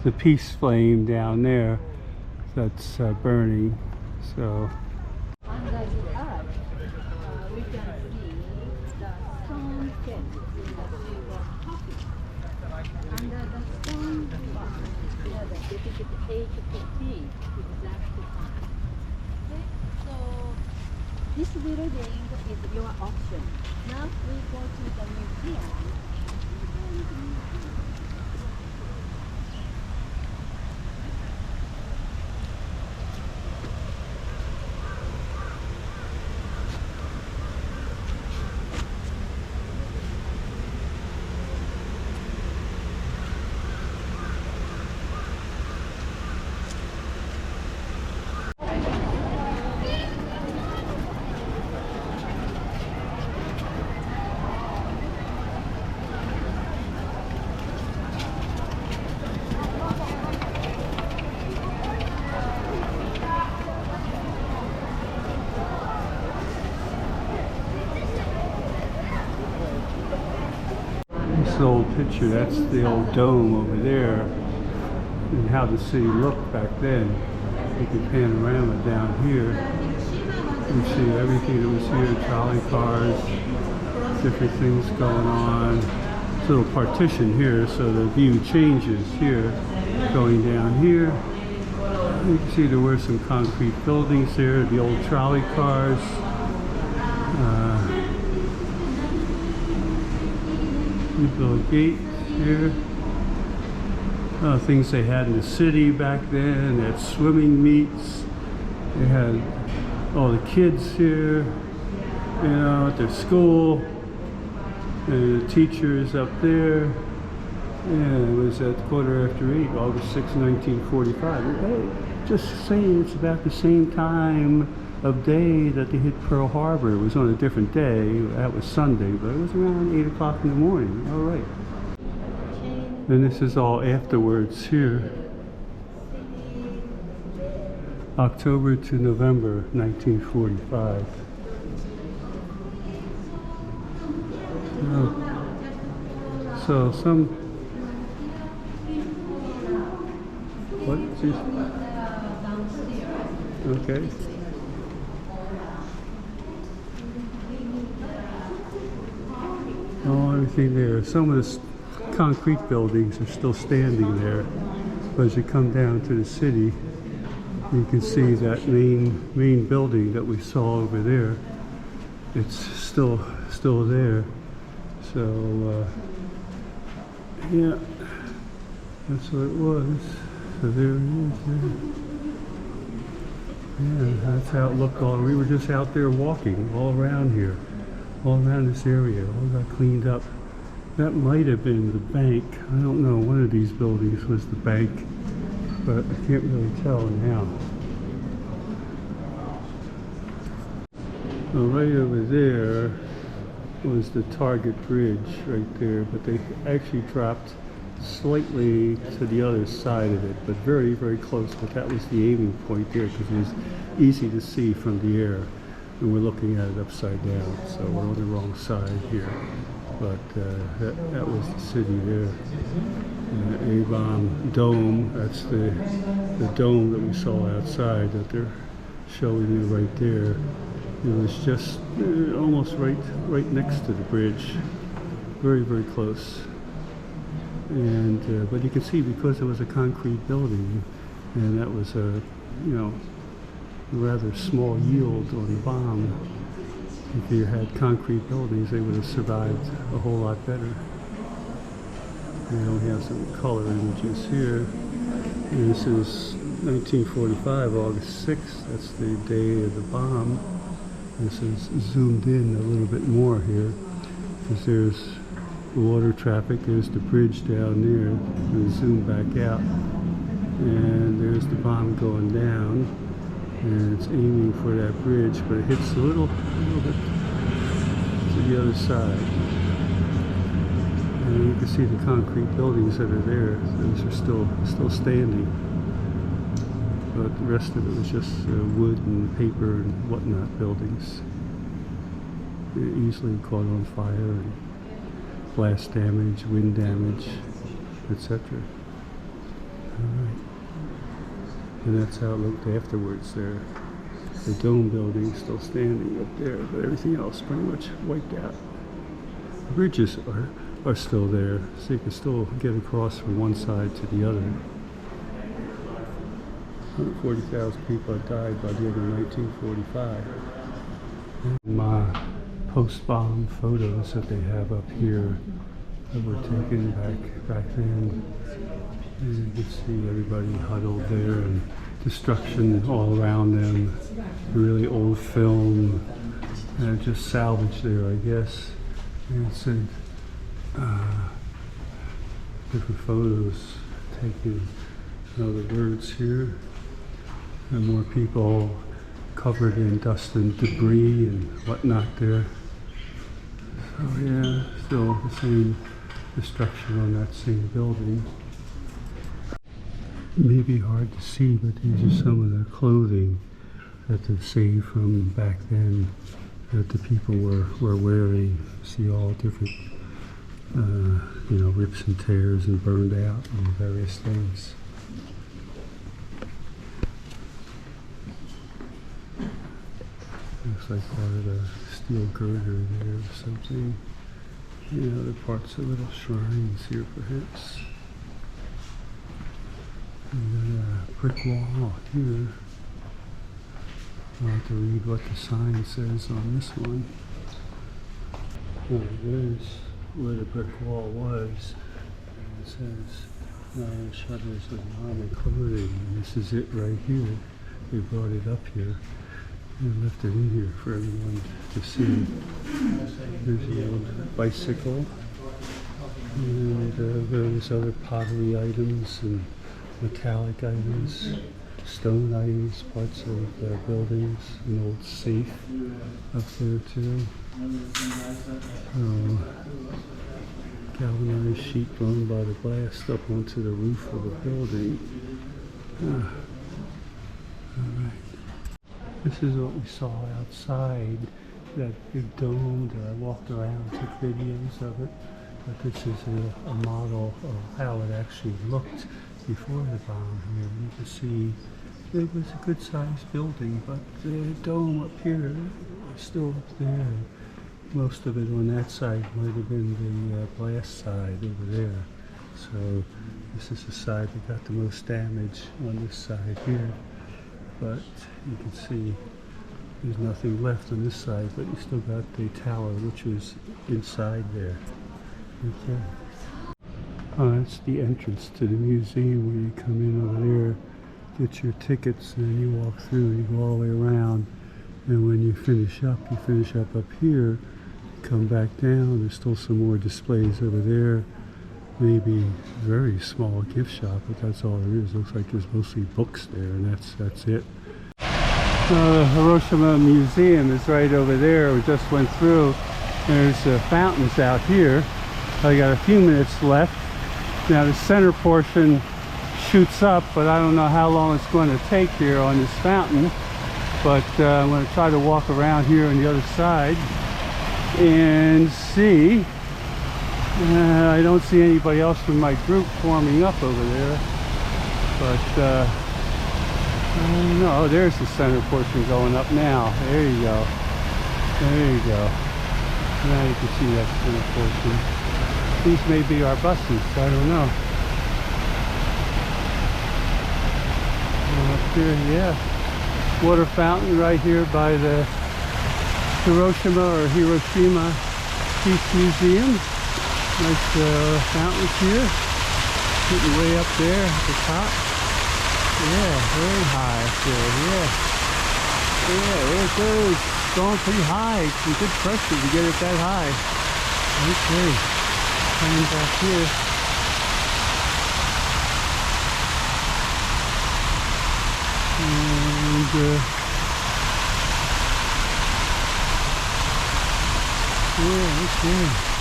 the peace flame down there that's burning. So Under the earth, we can see the stone fence in the shape of coffee. Under the stone bar, near the depicted H15 exact time. Okay, so this building is your option. Now we go to the museum. this old picture, that's the old dome over there, and how the city looked back then. You can panorama down here. You see everything that was here, trolley cars, different things going on. This little partition here, so the view changes here. Going down here, you can see there were some concrete buildings there, the old trolley cars. Little gate here. Things they had in the city back then. They had swimming meets. They had all the kids here, you know, at their school. And the teachers up there. Yeah, it was at 8:15, August 6, 1945. Hey, just saying, it's about the same time of day that they hit Pearl Harbor. It was on a different day. That was Sunday, but it was around 8 o'clock in the morning. All right. And this is all afterwards here. October to November 1945. So some... What? Okay. Oh, everything there. Some of the concrete buildings are still standing there. But as you come down to the city, you can see that main building that we saw over there. It's still there. So yeah, that's what it was. So there it is. Yeah, that's how it looked. We were just out there walking all around here. All around this area, all got cleaned up. That might have been the bank. I don't know, one of these buildings was the bank, but I can't really tell now. Well, right over there was the Target Bridge right there, but they actually dropped slightly to the other side of it, but very, very close. But that was the aiming point there because it was easy to see from the air. And we're looking at it upside down, so we're on the wrong side here. But that was the city there. A-bomb dome, that's the dome that we saw outside that they're showing you right there. It was just almost right next to the bridge. Very, very close. And but you can see because it was a concrete building, and that was a, you know, rather small yield on the bomb. If you had concrete buildings, they would have survived a whole lot better. And we have some color images here. And this is 1945, August 6th. That's the day of the bomb. This is zoomed in a little bit more here because there's water traffic. There's the bridge down there. And zoom back out. And there's the bomb going down. And it's aiming for that bridge, but it hits a little bit to the other side. And you can see the concrete buildings that are there. Those are still standing. But the rest of it was just wood and paper and whatnot buildings. It easily caught on fire, and blast damage, wind damage, etc. And that's how it looked afterwards there. The dome building still standing up there, but everything else pretty much wiped out. The bridges are still there, so you can still get across from one side to the other. 140,000 people had died by the end of 1945. My post-bomb photos that they have up here that were taken back then. And you can see everybody huddled there and destruction all around them. Really old film, just salvaged there, I guess. And it said different photos taken. The words here, and more people covered in dust and debris and whatnot there. So yeah, still the same destruction on that same building. It may be hard to see, but these are some of the clothing that they've saved from back then that the people were wearing. See all different, rips and tears and burned out and various things. Looks like part of the steel girder there or something. Other parts of little shrines here perhaps. And got a brick wall here. I'll have to read what the sign says on this one. There's where the brick wall was. And it says shutters with armor clothing. And this is it right here. They brought it up here and left it in here for everyone to see. There's the old bicycle and various other pottery items and metallic items, stone items, parts of buildings, an old safe up there too. Galvanized sheet blown by the blast up onto the roof of the building. Alright. This is what we saw outside, that big dome that I walked around, took videos of it. But this is a model of how it actually looked before the bomb here. You can see it was a good sized building, but the dome up here is still up there. Most of it on that side might have been the blast side over there. So this is the side that got the most damage on this side here. But you can see there's nothing left on this side, but you still got the tower, which was inside there. Okay. That's the entrance to the museum where you come in over there, get your tickets, and then you walk through and you go all the way around. And when you finish up here, come back down. There's still some more displays over there. Maybe very small gift shop, but that's all there is. Looks like there's mostly books there, and that's it. The Hiroshima Museum is right over there. We just went through. There's fountains out here. I got a few minutes left. Now the center portion shoots up, but I don't know how long it's going to take here on this fountain. But I'm going to try to walk around here on the other side and see. I don't see anybody else from my group forming up over there, but no, there's the center portion going up now. There you go. There you go. Now you can see that center portion. These may be our buses, I don't know. Up here, yeah. Water fountain right here by the Hiroshima or Hiroshima Peace Museum. Nice fountains here, getting way up there at the top. Yeah, very high up there, yeah. Yeah, there it goes. It's going pretty high. Some good pressure to get it that high. Okay, coming back here. And, yeah, okay.